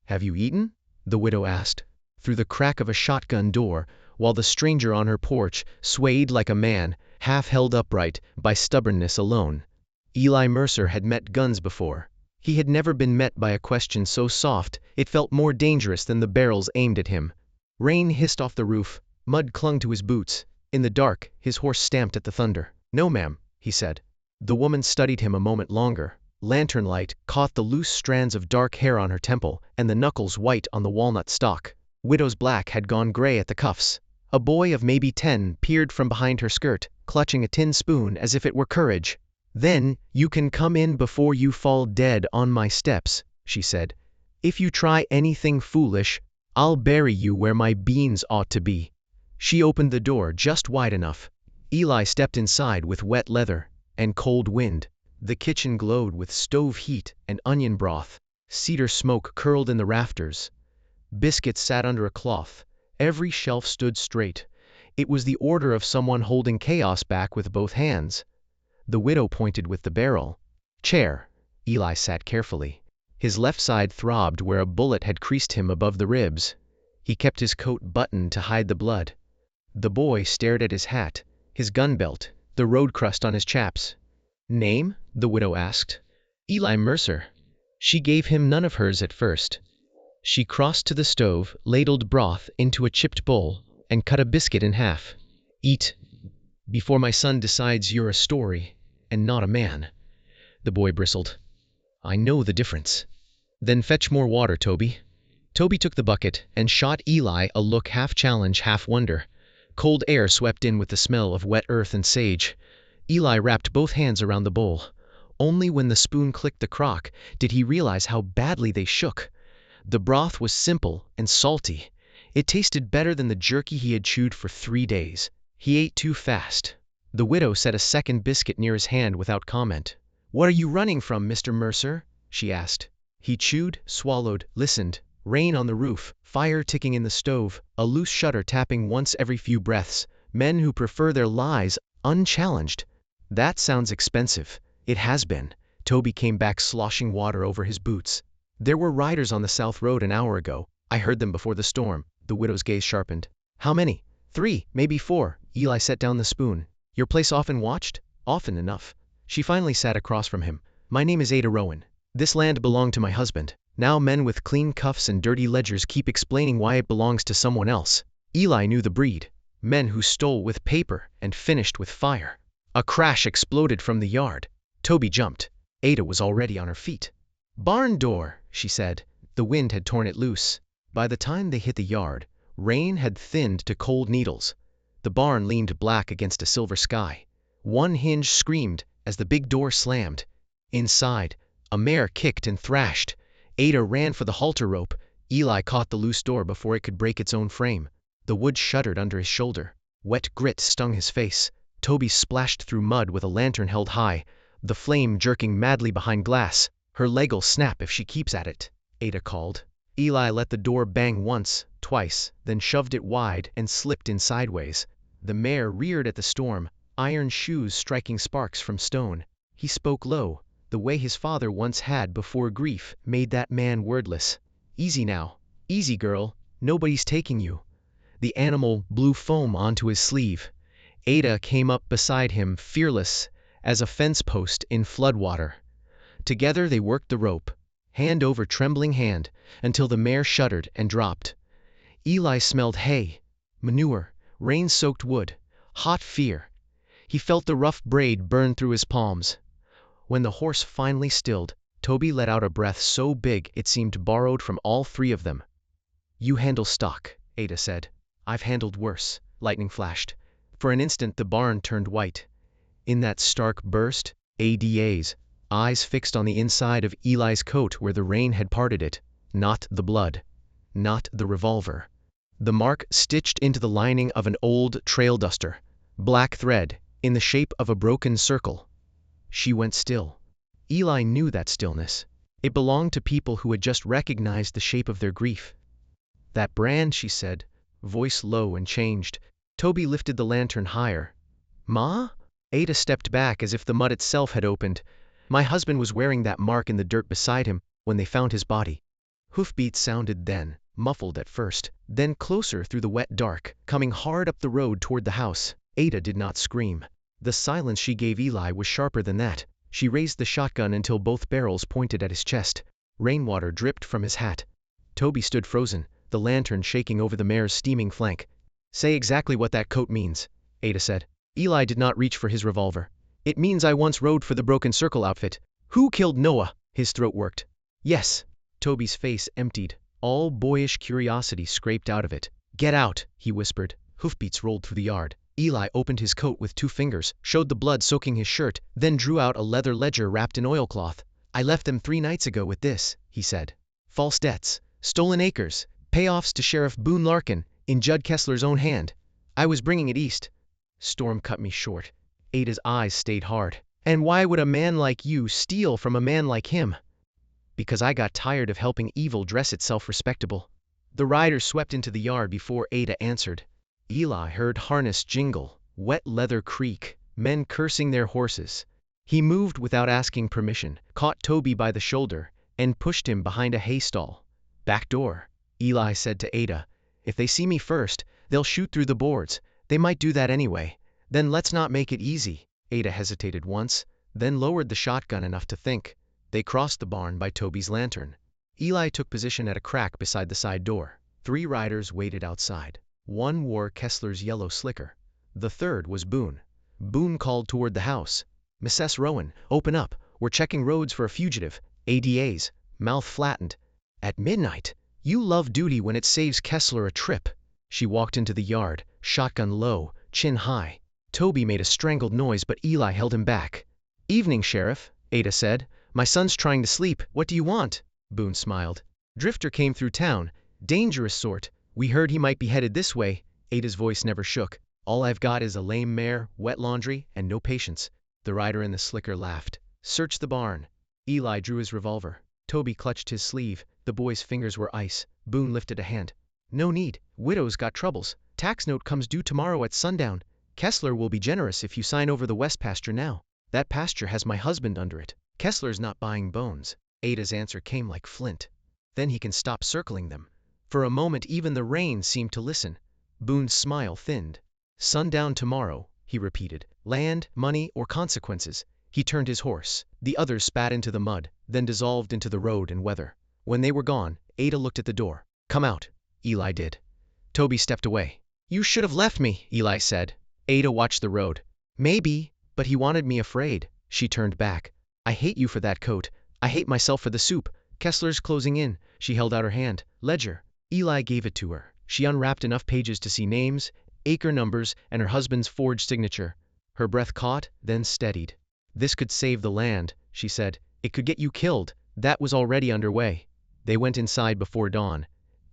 "Have you eaten?" the widow asked, through the crack of a shotgun door, while the stranger on her porch swayed like a man, half held upright by stubbornness alone. Eli Mercer had met guns before. He had never been met by a question so soft it felt more dangerous than the barrels aimed at him. Rain hissed off the roof, mud clung to his boots. In the dark, his horse stamped at the thunder. "No, ma'am," he said. The woman studied him a moment longer. Lantern light caught the loose strands of dark hair on her temple and the knuckles white on the walnut stalk. Widow's black had gone gray at the cuffs. A boy of maybe 10 peered from behind her skirt, clutching a tin spoon as if it were courage. "Then, you can come in before you fall dead on my steps," she said. "If you try anything foolish, I'll bury you where my beans ought to be." She opened the door just wide enough. Eli stepped inside with wet leather and cold wind. The kitchen glowed with stove heat and onion broth. Cedar smoke curled in the rafters. Biscuits sat under a cloth. Every shelf stood straight. It was the order of someone holding chaos back with both hands. The widow pointed with the barrel. "Chair." Eli sat carefully. His left side throbbed where a bullet had creased him above the ribs. He kept his coat buttoned to hide the blood. The boy stared at his hat, his gun belt, the road crust on his chaps. "Name?" the widow asked. "Eli Mercer." She gave him none of hers at first. She crossed to the stove, ladled broth into a chipped bowl, and cut a biscuit in half. "Eat before my son decides you're a story and not a man." The boy bristled. "I know the difference." "Then fetch more water, Toby." Toby took the bucket and shot Eli a look half challenge, half wonder. Cold air swept in with the smell of wet earth and sage. Eli wrapped both hands around the bowl. Only when the spoon clicked the crock did he realize how badly they shook. The broth was simple and salty. It tasted better than the jerky he had chewed for 3 days. He ate too fast. The widow set a second biscuit near his hand without comment. "What are you running from, Mr. Mercer?" she asked. He chewed, swallowed, listened. Rain on the roof, fire ticking in the stove, a loose shutter tapping once every few breaths. Men who prefer their lies unchallenged. "That sounds expensive." "It has been." Toby came back sloshing water over his boots. "There were riders on the South Road an hour ago. I heard them before the storm." The widow's gaze sharpened. "How many?" "3, maybe 4. Eli set down the spoon. "Your place often watched?" "Often enough." She finally sat across from him. "My name is Ada Rowan. This land belonged to my husband. Now men with clean cuffs and dirty ledgers keep explaining why it belongs to someone else." Eli knew the breed. Men who stole with paper and finished with fire. A crash exploded from the yard. Toby jumped. Ada was already on her feet. "Barn door," she said. The wind had torn it loose. By the time they hit the yard, rain had thinned to cold needles. The barn leaned black against a silver sky. One hinge screamed as the big door slammed. Inside, a mare kicked and thrashed. Ada ran for the halter rope. Eli caught the loose door before it could break its own frame. The wood shuddered under his shoulder. Wet grit stung his face. Toby splashed through mud with a lantern held high, the flame jerking madly behind glass. "Her leg'll snap if she keeps at it," Ada called. Eli let the door bang once, twice, then shoved it wide and slipped in sideways. The mare reared at the storm, iron shoes striking sparks from stone. He spoke low. The way his father once had before grief made that man wordless. "Easy now. Easy, girl. Nobody's taking you." The animal blew foam onto his sleeve. Ada came up beside him, fearless as a fence post in floodwater. Together they worked the rope, hand over trembling hand, until the mare shuddered and dropped. Eli smelled hay, manure, rain-soaked wood, hot fear. He felt the rough braid burn through his palms. When the horse finally stilled, Toby let out a breath so big it seemed borrowed from all 3 of them. "You handle stock," Ada said. "I've handled worse." Lightning flashed. For an instant the barn turned white. In that stark burst, Ada's eyes fixed on the inside of Eli's coat where the rain had parted it. Not the blood. Not the revolver. The mark stitched into the lining of an old trail duster. Black thread, in the shape of a broken circle. She went still. Eli knew that stillness. It belonged to people who had just recognized the shape of their grief. "That brand," she said, voice low and changed. Toby lifted the lantern higher. "Ma?" Ada stepped back as if the mud itself had opened. "My husband was wearing that mark in the dirt beside him when they found his body." Hoofbeats sounded then, muffled at first, then closer through the wet dark, coming hard up the road toward the house. Ada did not scream. The silence she gave Eli was sharper than that. She raised the shotgun until both barrels pointed at his chest. Rainwater dripped from his hat. Toby stood frozen, the lantern shaking over the mare's steaming flank. "Say exactly what that coat means," Ada said. Eli did not reach for his revolver. "It means I once rode for the Broken Circle outfit. Who killed Noah?" His throat worked. "Yes." Toby's face emptied. All boyish curiosity scraped out of it. "Get out," he whispered. Hoofbeats rolled through the yard. Eli opened his coat with 2 fingers, showed the blood soaking his shirt, then drew out a leather ledger wrapped in oilcloth. "I left them 3 nights ago with this," he said. "False debts, stolen acres, payoffs to Sheriff Boone Larkin, in Judd Kessler's own hand. I was bringing it east." Storm cut me short. Ada's eyes stayed hard. "And why would a man like you steal from a man like him?" "Because I got tired of helping evil dress itself respectable." The riders swept into the yard before Ada answered. Eli heard harness jingle, wet leather creak, men cursing their horses. He moved without asking permission, caught Toby by the shoulder, and pushed him behind a hay stall. "Back door," Eli said to Ada. "If they see me first, they'll shoot through the boards. They might do that anyway. Then let's not make it easy." Ada hesitated once, then lowered the shotgun enough to think. They crossed the barn by Toby's lantern. Eli took position at a crack beside the side door. 3 riders waited outside. 1 wore Kessler's yellow slicker. The 3rd was Boone. Boone called toward the house. "Mrs. Rowan, open up. We're checking roads for a fugitive." Ada's mouth flattened. "At midnight? You love duty when it saves Kessler a trip." She walked into the yard, shotgun low, chin high. Toby made a strangled noise, but Eli held him back. "Evening, Sheriff," Ada said. "My son's trying to sleep. What do you want?" Boone smiled. "Drifter came through town. Dangerous sort. We heard he might be headed this way." Ada's voice never shook. "All I've got is a lame mare, wet laundry, and no patience." The rider in the slicker laughed. "Search the barn." Eli drew his revolver. Toby clutched his sleeve. The boy's fingers were ice. Boone lifted a hand. "No need. Widow's got troubles. Tax note comes due tomorrow at sundown. Kessler will be generous if you sign over the west pasture now. That pasture has my husband under it. Kessler's not buying bones." Ada's answer came like flint. "Then he can stop circling them." For a moment even the rain seemed to listen. Boone's smile thinned. "Sundown tomorrow," he repeated. "Land, money, or consequences." He turned his horse. The others spat into the mud, then dissolved into the road and weather. When they were gone, Ada looked at the door. "Come out." Eli did. Toby stepped away. "You should have left me," Eli said. Ada watched the road. "Maybe, but he wanted me afraid." She turned back. "I hate you for that coat. I hate myself for the soup. Kessler's closing in." She held out her hand. "Ledger." Eli gave it to her. She unwrapped enough pages to see names, acre numbers, and her husband's forged signature. Her breath caught, then steadied. "This could save the land," she said. "It could get you killed." That was already underway. They went inside before dawn.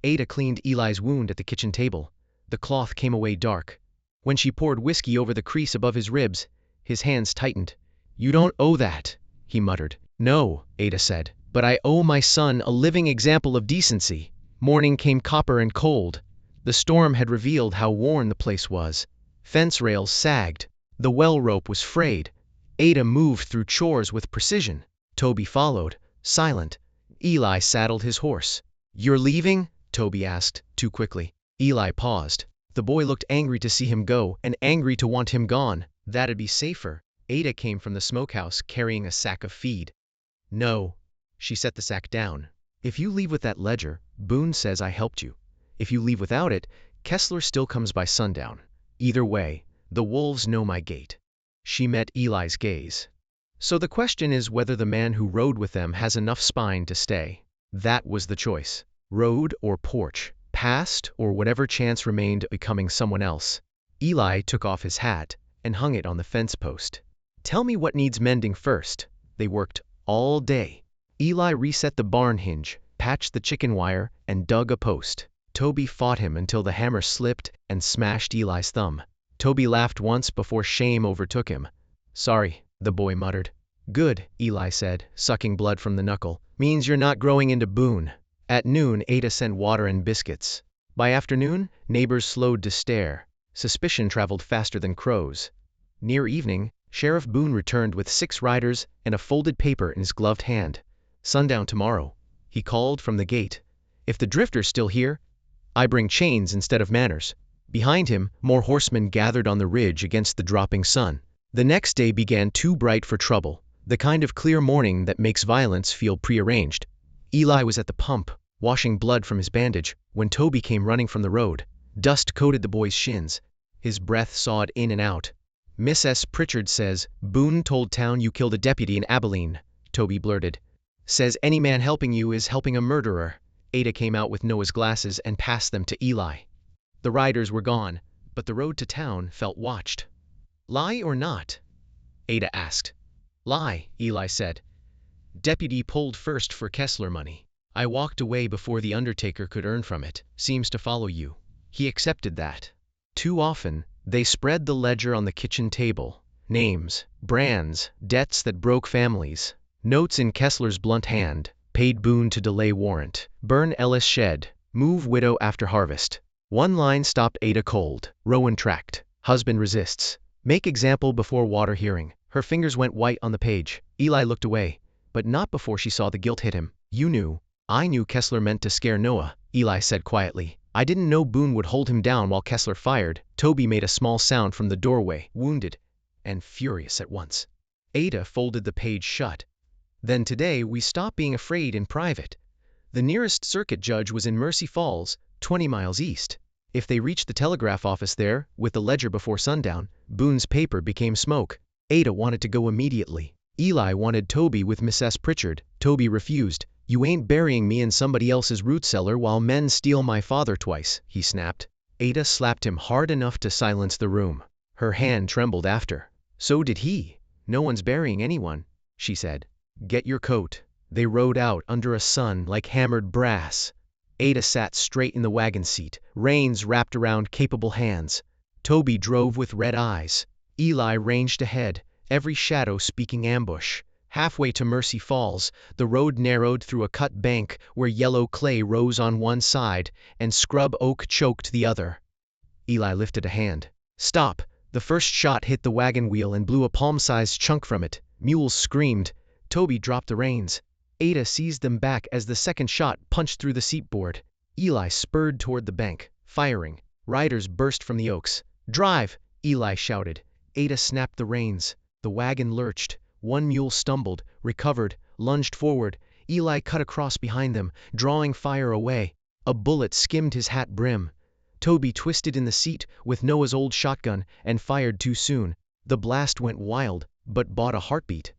Ada cleaned Eli's wound at the kitchen table. The cloth came away dark. When she poured whiskey over the crease above his ribs, his hands tightened. "You don't owe that," he muttered. "No," Ada said, "but I owe my son a living example of decency." Morning came copper and cold. The storm had revealed how worn the place was. Fence rails sagged. The well rope was frayed. Ada moved through chores with precision. Toby followed, silent. Eli saddled his horse. "You're leaving?" Toby asked, too quickly. Eli paused. The boy looked angry to see him go, and angry to want him gone. That'd be safer. Ada came from the smokehouse carrying a sack of feed. "No." She set the sack down. "If you leave with that ledger, Boone says I helped you. If you leave without it, Kessler still comes by sundown. Either way, the wolves know my gait." She met Eli's gaze. "So the question is whether the man who rode with them has enough spine to stay." That was the choice. Road or porch, past or whatever chance remained of becoming someone else. Eli took off his hat and hung it on the fence post. "Tell me what needs mending first." They worked all day. Eli reset the barn hinge, patched the chicken wire, and dug a post. Toby fought him until the hammer slipped and smashed Eli's thumb. Toby laughed once before shame overtook him. "Sorry," the boy muttered. "Good," Eli said, sucking blood from the knuckle. "Means you're not growing into Boone." At noon, Ada sent water and biscuits. By afternoon, neighbors slowed to stare. Suspicion traveled faster than crows. Near evening, Sheriff Boone returned with 6 riders and a folded paper in his gloved hand. "Sundown tomorrow," he called from the gate. If the drifter's still here, I bring chains instead of manners. Behind him, more horsemen gathered on the ridge against the dropping sun. The next day began too bright for trouble, the kind of clear morning that makes violence feel prearranged. Eli was at the pump, washing blood from his bandage, when Toby came running from the road. Dust coated the boy's shins. His breath sawed in and out. "Mrs. Pritchard says Boone told town you killed a deputy in Abilene," Toby blurted. "Says any man helping you is helping a murderer." Ada came out with Noah's glasses and passed them to Eli. The riders were gone, but the road to town felt watched. "Lie or not?" Ada asked. "Lie," Eli said. "Deputy pulled first for Kessler money. I walked away before the undertaker could earn from it. Seems to follow you." He accepted that. Too often, they spread the ledger on the kitchen table. Names, brands, debts that broke families. Notes in Kessler's blunt hand. Paid Boone to delay warrant. Burn Ellis shed. Move widow after harvest. One line stopped Ada cold. Rowan tracked. Husband resists. Make example before water hearing. Her fingers went white on the page. Eli looked away, but not before she saw the guilt hit him. "You knew." "I knew Kessler meant to scare Noah," Eli said quietly. "I didn't know Boone would hold him down while Kessler fired." Toby made a small sound from the doorway, wounded and furious at once. Ada folded the page shut. "Then today we stop being afraid in private. The nearest circuit judge was in Mercy Falls, 20 miles east. If they reached the telegraph office there, with the ledger before sundown, Boone's paper became smoke." Ada wanted to go immediately. Eli wanted Toby with Mrs. Pritchard. Toby refused. "You ain't burying me in somebody else's root cellar while men steal my father twice," he snapped. Ada slapped him hard enough to silence the room. Her hand trembled after. "So did he. No one's burying anyone," she said. "Get your coat." They rode out under a sun like hammered brass. Ada sat straight in the wagon seat, reins wrapped around capable hands. Toby drove with red eyes. Eli ranged ahead, every shadow speaking ambush. Halfway to Mercy Falls, the road narrowed through a cut bank where yellow clay rose on one side and scrub oak choked the other. Eli lifted a hand. "Stop!" The first shot hit the wagon wheel and blew a palm-sized chunk from it. Mules screamed. Toby dropped the reins. Ada seized them back as the second shot punched through the seatboard. Eli spurred toward the bank, firing. Riders burst from the oaks. "Drive!" Eli shouted. Ada snapped the reins. The wagon lurched. One mule stumbled, recovered, lunged forward. Eli cut across behind them, drawing fire away. A bullet skimmed his hat brim. Toby twisted in the seat with Noah's old shotgun and fired too soon. The blast went wild, but bought a heartbeat.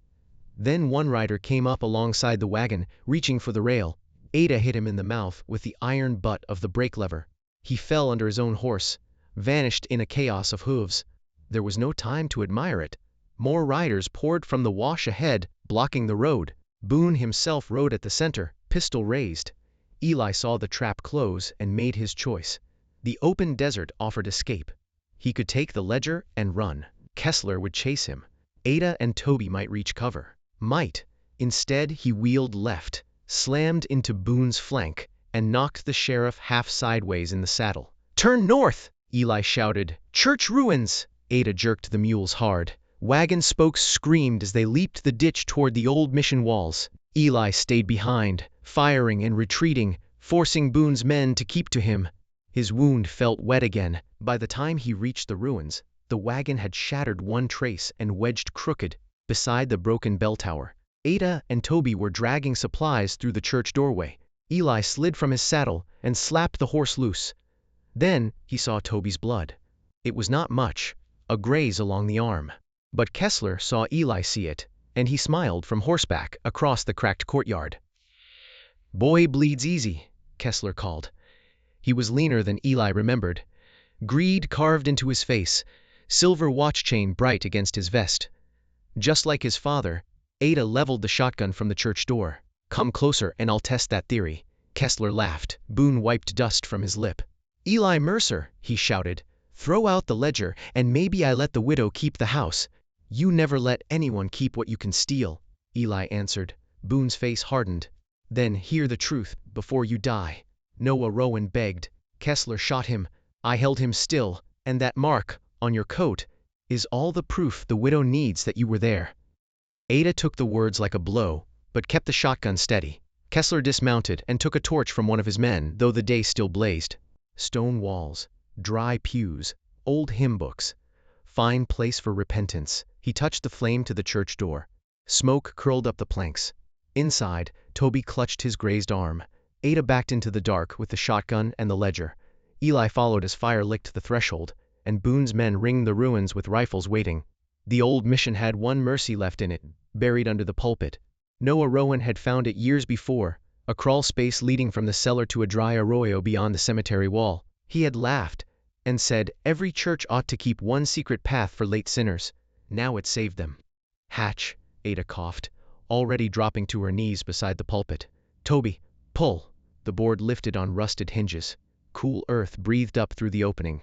Then one rider came up alongside the wagon, reaching for the rail. Ada hit him in the mouth with the iron butt of the brake lever. He fell under his own horse, vanished in a chaos of hooves. There was no time to admire it. More riders poured from the wash ahead, blocking the road. Boone himself rode at the center, pistol raised. Eli saw the trap close and made his choice. The open desert offered escape. He could take the ledger and run. Kessler would chase him. Ada and Toby might reach cover. Might. Instead, he wheeled left, slammed into Boone's flank, and knocked the sheriff half sideways in the saddle. "Turn north!" Eli shouted. "Church ruins!" Ada jerked the mules hard. Wagon spokes screamed as they leaped the ditch toward the old mission walls. Eli stayed behind, firing and retreating, forcing Boone's men to keep to him. His wound felt wet again. By the time he reached the ruins, the wagon had shattered one trace and wedged crooked beside the broken bell tower. Ada and Toby were dragging supplies through the church doorway. Eli slid from his saddle and slapped the horse loose. Then he saw Toby's blood. It was not much, a graze along the arm. But Kessler saw Eli see it, and he smiled from horseback across the cracked courtyard. "Boy bleeds easy," Kessler called. He was leaner than Eli remembered. Greed carved into his face, silver watch chain bright against his vest. Just like his father, Ada leveled the shotgun from the church door. "Come closer and I'll test that theory." Kessler laughed. Boone wiped dust from his lip. "Eli Mercer," he shouted, "throw out the ledger and maybe I let the widow keep the house." "You never let anyone keep what you can steal," Eli answered. Boone's face hardened. "Then hear the truth before you die." Noah Rowan begged. "Kessler shot him. I held him still, and that mark on your coat is all the proof the widow needs that you were there." Ada took the words like a blow, but kept the shotgun steady. Kessler dismounted and took a torch from one of his men, though the day still blazed. Stone walls, dry pews, old hymn books. Fine place for repentance. He touched the flame to the church door. Smoke curled up the planks. Inside, Toby clutched his grazed arm. Ada backed into the dark with the shotgun and the ledger. Eli followed as fire licked the threshold, and Boone's men ringed the ruins with rifles waiting. The old mission had one mercy left in it, buried under the pulpit. Ada Rowan had found it years before, a crawl space leading from the cellar to a dry arroyo beyond the cemetery wall. He had laughed and said every church ought to keep one secret path for late sinners. Now it saved them. Hatch, Ada coughed, already dropping to her knees beside the pulpit. Toby, pull. The board lifted on rusted hinges. Cool earth breathed up through the opening.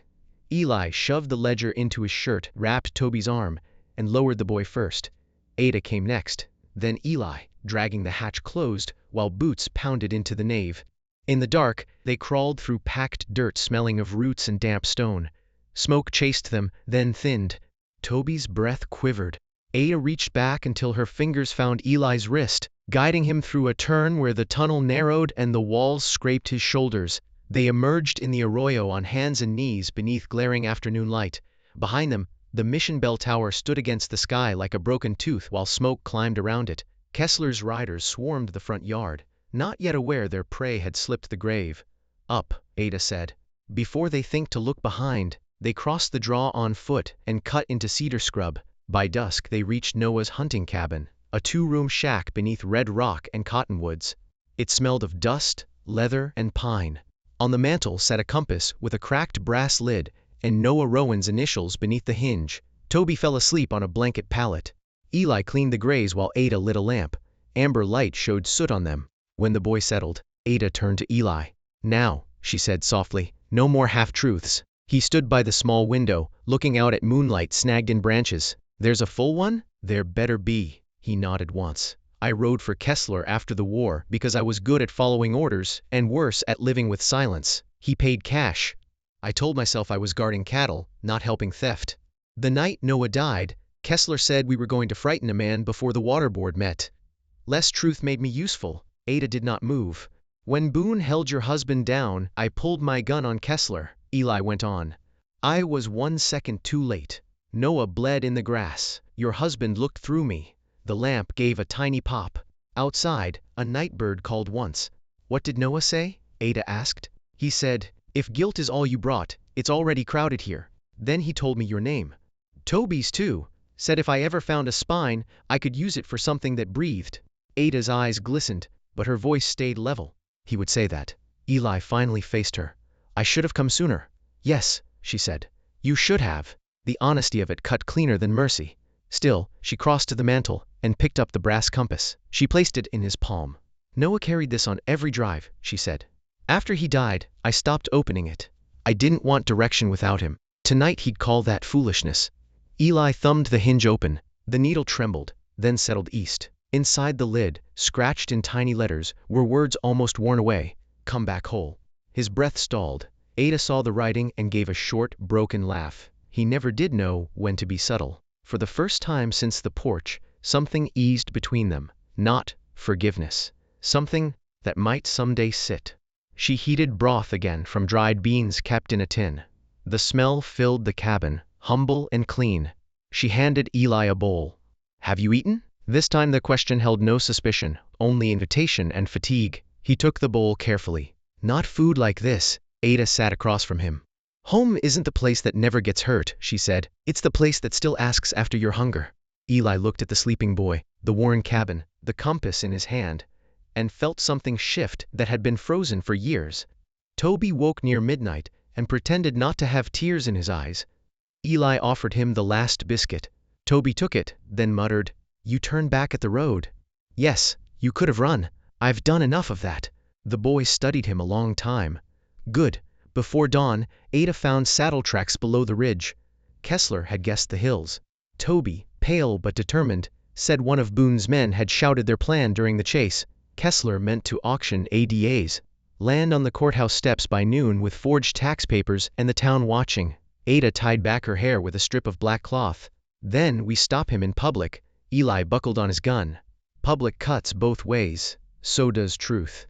Eli shoved the ledger into his shirt, wrapped Toby's arm, and lowered the boy first. Ada came next, then Eli, dragging the hatch closed, while boots pounded into the nave. In the dark, they crawled through packed dirt smelling of roots and damp stone. Smoke chased them, then thinned. Toby's breath quivered. Ada reached back until her fingers found Eli's wrist, guiding him through a turn where the tunnel narrowed and the walls scraped his shoulders. They emerged in the arroyo on hands and knees beneath glaring afternoon light. Behind them, the mission bell tower stood against the sky like a broken tooth while smoke climbed around it. Kessler's riders swarmed the front yard, not yet aware their prey had slipped the grave. Up, Ada said. Before they think to look behind, they crossed the draw on foot and cut into cedar scrub. By dusk they reached Noah's hunting cabin, a two-room shack beneath red rock and cottonwoods. It smelled of dust, leather, and pine. On the mantel sat a compass with a cracked brass lid and Ada Rowan's initials beneath the hinge. Toby fell asleep on a blanket pallet. Eli cleaned the grays while Ada lit a lamp. Amber light showed soot on them. When the boy settled, Ada turned to Eli. Now, she said softly, no more half-truths. He stood by the small window, looking out at moonlight snagged in branches. There's a full one? There better be. He nodded once. I rode for Kessler after the war because I was good at following orders and worse at living with silence. He paid cash. I told myself I was guarding cattle, not helping theft. The night Noah died, Kessler said we were going to frighten a man before the water board met. Less truth made me useful. Ada did not move. When Boone held your husband down, I pulled my gun on Kessler, Eli went on. I was 1 second too late. Noah bled in the grass. Your husband looked through me. The lamp gave a tiny pop. Outside, a nightbird called once. What did Noah say? Ada asked. He said, if guilt is all you brought, it's already crowded here. Then he told me your name. Toby's too. Said if I ever found a spine, I could use it for something that breathed. Ada's eyes glistened, but her voice stayed level. He would say that. Eli finally faced her. I should have come sooner. Yes, she said. You should have. The honesty of it cut cleaner than mercy. Still, she crossed to the mantel and picked up the brass compass. She placed it in his palm. Noah carried this on every drive, she said. After he died, I stopped opening it. I didn't want direction without him. Tonight he'd call that foolishness. Eli thumbed the hinge open. The needle trembled, then settled east. Inside the lid, scratched in tiny letters, were words almost worn away. Come back whole. His breath stalled. Ada saw the writing and gave a short, broken laugh. He never did know when to be subtle. For the first time since the porch, something eased between them. Not forgiveness. Something that might someday sit. She heated broth again from dried beans kept in a tin. The smell filled the cabin, humble and clean. She handed Eli a bowl. Have you eaten? This time the question held no suspicion, only invitation and fatigue. He took the bowl carefully. Not food like this. Ada sat across from him. Home isn't the place that never gets hurt, she said. It's the place that still asks after your hunger. Eli looked at the sleeping boy, the worn cabin, the compass in his hand, and felt something shift that had been frozen for years. Toby woke near midnight and pretended not to have tears in his eyes. Eli offered him the last biscuit. Toby took it, then muttered, You turned back at the road. Yes, you could have run. I've done enough of that. The boy studied him a long time. Good. Before dawn, Ada found saddle tracks below the ridge. Kessler had guessed the hills. Toby, pale but determined, said one of Boone's men had shouted their plan during the chase. Kessler meant to auction ADAs. Land on the courthouse steps by noon with forged tax papers and the town watching. Ada tied back her hair with a strip of black cloth. Then we stop him in public. Eli buckled on his gun. Public cuts both ways. so does truth.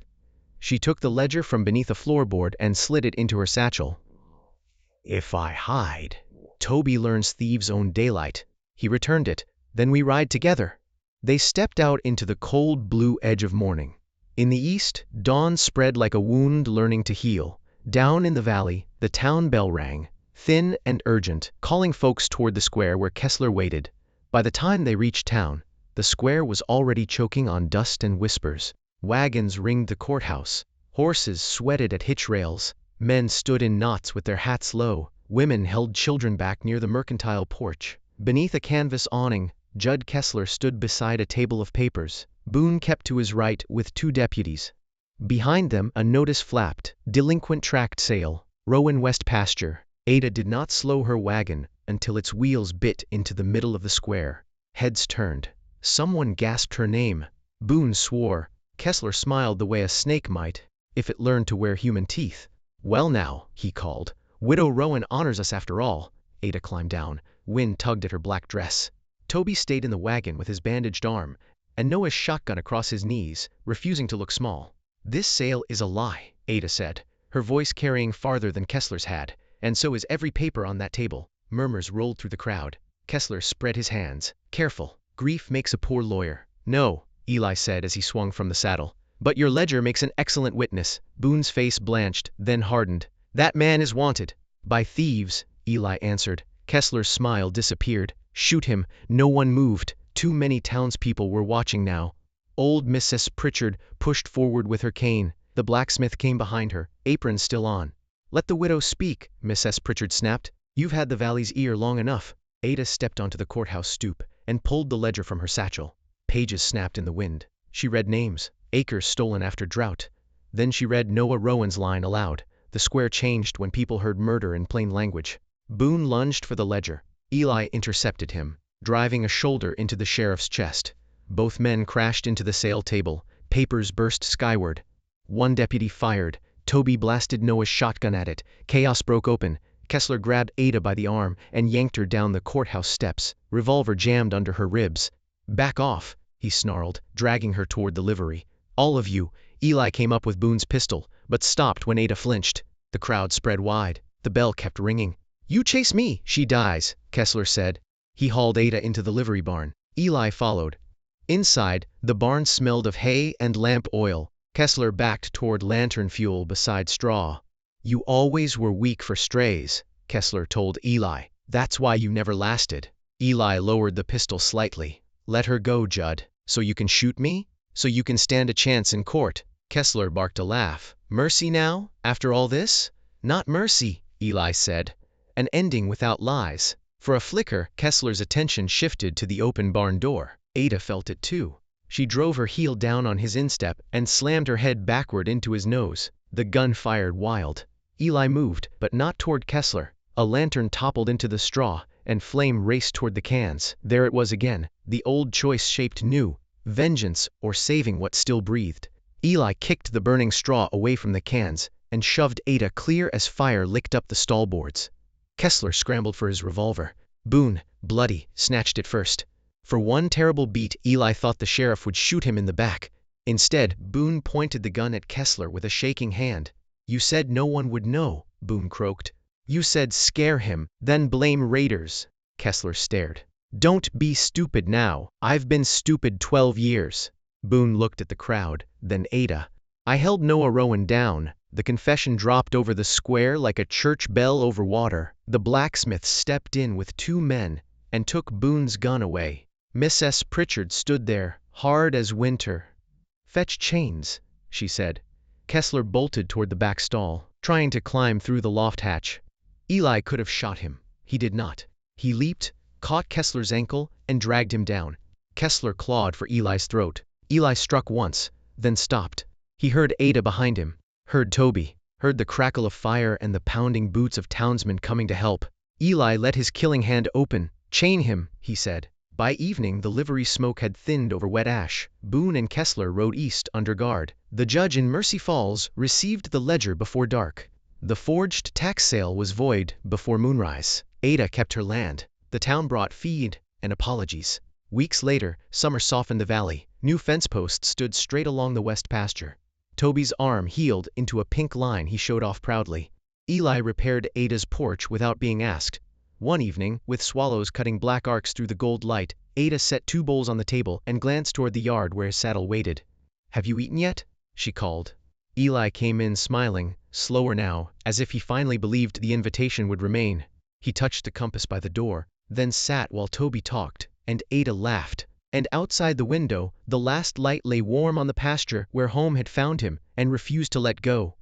She took the ledger from beneath a floorboard and slid it into her satchel. If I hide, Toby learns thieves own daylight. He returned it. Then we ride together. They stepped out into the cold blue edge of morning. In the east, dawn spread like a wound learning to heal. Down in the valley, the town bell rang, thin and urgent, calling folks toward the square where Kessler waited. By the time they reached town, the square was already choking on dust and whispers. Wagons ringed the courthouse. Horses sweated at hitch rails. Men stood in knots with their hats low. Women held children back near the mercantile porch. Beneath a canvas awning, Judd Kessler stood beside a table of papers. Boone kept to his right with 2 deputies. Behind them, a notice flapped. Delinquent tract sale. Rowan West pasture. Ada did not slow her wagon until its wheels bit into the middle of the square. Heads turned. Someone gasped her name. Boone swore. Kessler smiled the way a snake might, if it learned to wear human teeth. Well now, he called. Widow Rowan honors us after all. Ada climbed down. Wind tugged at her black dress. Toby stayed in the wagon with his bandaged arm, and Noah's shotgun across his knees, refusing to look small. This sale is a lie, Ada said, her voice carrying farther than Kessler's had, and so is every paper on that table. Murmurs rolled through the crowd. Kessler spread his hands. Careful. Grief makes a poor lawyer. No, Eli said as he swung from the saddle. But your ledger makes an excellent witness. Boone's face blanched, then hardened. That man is wanted. By thieves, Eli answered. Kessler's smile disappeared. Shoot him. No one moved. Too many townspeople were watching now. Old Mrs. Pritchard pushed forward with her cane. The blacksmith came behind her, apron still on. Let the widow speak, Mrs. Pritchard snapped. You've had the valley's ear long enough. Ada stepped onto the courthouse stoop and pulled the ledger from her satchel. Pages snapped in the wind. She read names. Acres stolen after drought. Then she read Noah Rowan's line aloud. The square changed when people heard murder in plain language. Boone lunged for the ledger. Eli intercepted him, driving a shoulder into the sheriff's chest. Both men crashed into the sale table. Papers burst skyward. One deputy fired. Toby blasted Noah's shotgun at it. Chaos broke open. Kessler grabbed Ada by the arm and yanked her down the courthouse steps, revolver jammed under her ribs. Back off, he snarled, dragging her toward the livery. All of you. Eli came up with Boone's pistol, but stopped when Ada flinched. The crowd spread wide. The bell kept ringing. You chase me, she dies, Kessler said. He hauled Ada into the livery barn. Eli followed. Inside, the barn smelled of hay and lamp oil. Kessler backed toward lantern fuel beside straw. You always were weak for strays, Kessler told Eli. That's why you never lasted. Eli lowered the pistol slightly. Let her go, Judd. So you can shoot me? So you can stand a chance in court. Kessler barked a laugh. Mercy now, after all this? Not mercy, Eli said. An ending without lies. For a flicker, Kessler's attention shifted to the open barn door. Ada felt it too. She drove her heel down on his instep and slammed her head backward into his nose. The gun fired wild. Eli moved, but not toward Kessler. A lantern toppled into the straw, and flame raced toward the cans. There it was again, the old choice shaped new. Vengeance or saving what still breathed. Eli kicked the burning straw away from the cans and shoved Ada clear as fire licked up the stall boards. Kessler scrambled for his revolver. Boone, bloody, snatched it first. For one terrible beat, Eli thought the sheriff would shoot him in the back. Instead, Boone pointed the gun at Kessler with a shaking hand. You said no one would know, Boone croaked. You said scare him, then blame raiders. Kessler stared. Don't be stupid now. I've been stupid 12 years. Boone looked at the crowd, then Ada. I held Noah Rowan down. The confession dropped over the square like a church bell over water. The blacksmith stepped in with 2 men and took Boone's gun away. Mrs. Pritchard stood there, hard as winter. Fetch chains, she said. Kessler bolted toward the back stall, trying to climb through the loft hatch. Eli could have shot him. He did not. He leaped, caught Kessler's ankle, and dragged him down. Kessler clawed for Eli's throat. Eli struck once, then stopped. He heard Ada behind him, heard Toby, heard the crackle of fire and the pounding boots of townsmen coming to help. Eli let his killing hand open. Chain him, he said. By evening, the livery smoke had thinned over wet ash. Boone and Kessler rode east under guard. The judge in Mercy Falls received the ledger before dark. The forged tax sale was void before moonrise. Ada kept her land. The town brought feed and apologies. Weeks later, summer softened the valley. New fence posts stood straight along the west pasture. Toby's arm healed into a pink line he showed off proudly. Eli repaired Ada's porch without being asked. One evening, with swallows cutting black arcs through the gold light, Ada set 2 bowls on the table and glanced toward the yard where his saddle waited. "Have you eaten yet?" she called. Eli came in smiling, slower now, as if he finally believed the invitation would remain. He touched the compass by the door, then sat while Toby talked, and Ada laughed. And outside the window, the last light lay warm on the pasture where home had found him and refused to let go.